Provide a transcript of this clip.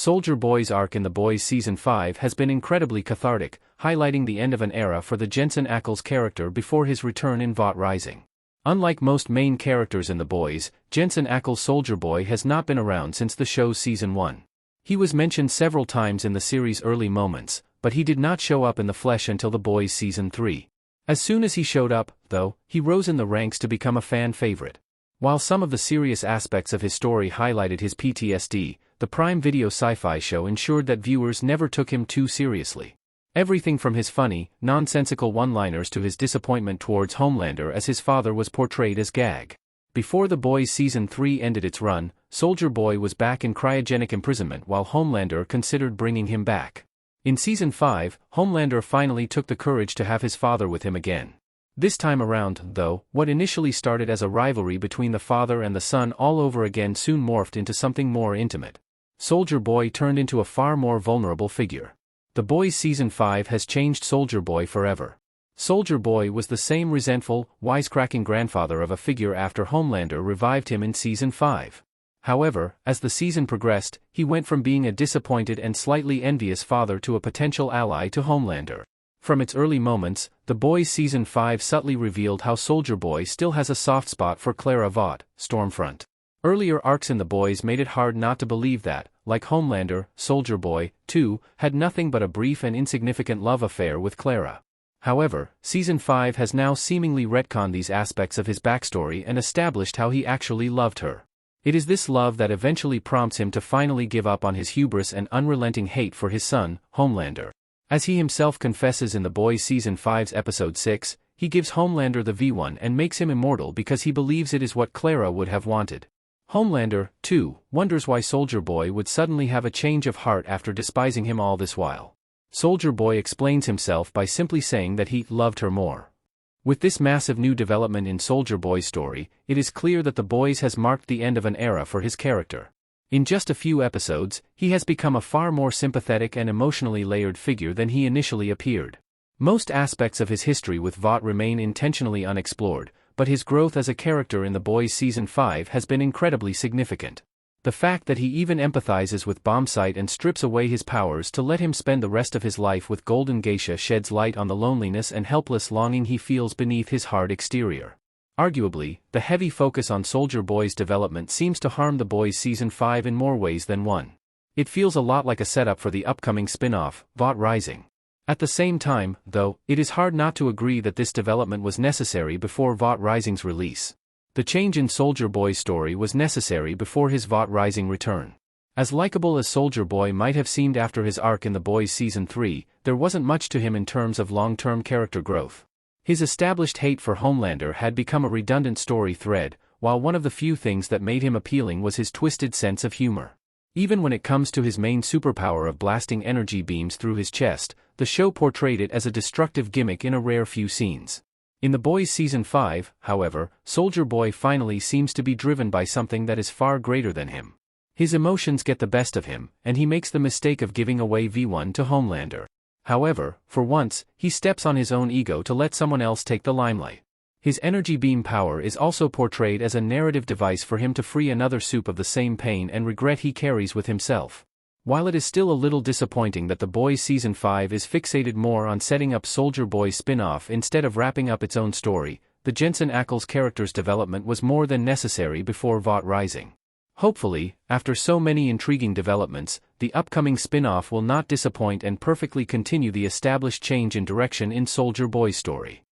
Soldier Boy's arc in The Boys Season 5 has been incredibly cathartic, highlighting the end of an era for the Jensen Ackles character before his return in Vought Rising. Unlike most main characters in The Boys, Jensen Ackles Soldier Boy has not been around since the show's Season 1. He was mentioned several times in the series' early moments, but he did not show up in the flesh until The Boys Season 3. As soon as he showed up, though, he rose in the ranks to become a fan favorite. While some of the serious aspects of his story highlighted his PTSD, the Prime Video sci-fi show ensured that viewers never took him too seriously. Everything from his funny, nonsensical one-liners to his disappointment towards Homelander as his father was portrayed as gag. Before The Boys Season 3 ended its run, Soldier Boy was back in cryogenic imprisonment while Homelander considered bringing him back. In Season 5, Homelander finally took the courage to have his father with him again. This time around, though, what initially started as a rivalry between the father and the son all over again soon morphed into something more intimate. Soldier Boy turned into a far more vulnerable figure. The Boys Season 5 has changed Soldier Boy forever. Soldier Boy was the same resentful, wisecracking grandfather of a figure after Homelander revived him in Season 5. However, as the season progressed, he went from being a disappointed and slightly envious father to a potential ally to Homelander. From its early moments, The Boys Season 5 subtly revealed how Soldier Boy still has a soft spot for Clara Vought, Stormfront. Earlier arcs in The Boys made it hard not to believe that, like Homelander, Soldier Boy, too, had nothing but a brief and insignificant love affair with Clara. However, Season 5 has now seemingly retconned these aspects of his backstory and established how he actually loved her. It is this love that eventually prompts him to finally give up on his hubris and unrelenting hate for his son, Homelander. As he himself confesses in The Boys Season 5's Episode 6, he gives Homelander the V1 and makes him immortal because he believes it is what Clara would have wanted. Homelander, too, wonders why Soldier Boy would suddenly have a change of heart after despising him all this while. Soldier Boy explains himself by simply saying that he loved her more. With this massive new development in Soldier Boy's story, it is clear that The Boys has marked the end of an era for his character. In just a few episodes, he has become a far more sympathetic and emotionally layered figure than he initially appeared. Most aspects of his history with Vought remain intentionally unexplored, but his growth as a character in The Boys Season 5 has been incredibly significant. The fact that he even empathizes with Bombsight and strips away his powers to let him spend the rest of his life with Golden Geisha sheds light on the loneliness and helpless longing he feels beneath his hard exterior. Arguably, the heavy focus on Soldier Boy's development seems to harm The Boys Season 5 in more ways than one. It feels a lot like a setup for the upcoming spin-off, Vought Rising. At the same time, though, it is hard not to agree that this development was necessary before Vought Rising's release. The change in Soldier Boy's story was necessary before his Vought Rising return. As likable as Soldier Boy might have seemed after his arc in The Boys Season 3, there wasn't much to him in terms of long-term character growth. His established hate for Homelander had become a redundant story thread, while one of the few things that made him appealing was his twisted sense of humor. Even when it comes to his main superpower of blasting energy beams through his chest, the show portrayed it as a destructive gimmick in a rare few scenes. In The Boys Season 5, however, Soldier Boy finally seems to be driven by something that is far greater than him. His emotions get the best of him, and he makes the mistake of giving away V1 to Homelander. However, for once, he steps on his own ego to let someone else take the limelight. His energy beam power is also portrayed as a narrative device for him to free another supe of the same pain and regret he carries with himself. While it is still a little disappointing that The Boys Season 5 is fixated more on setting up Soldier Boy's spin-off instead of wrapping up its own story, the Jensen Ackles character's development was more than necessary before Vought Rising. Hopefully, after so many intriguing developments, the upcoming spin-off will not disappoint and perfectly continue the established change in direction in Soldier Boy's story.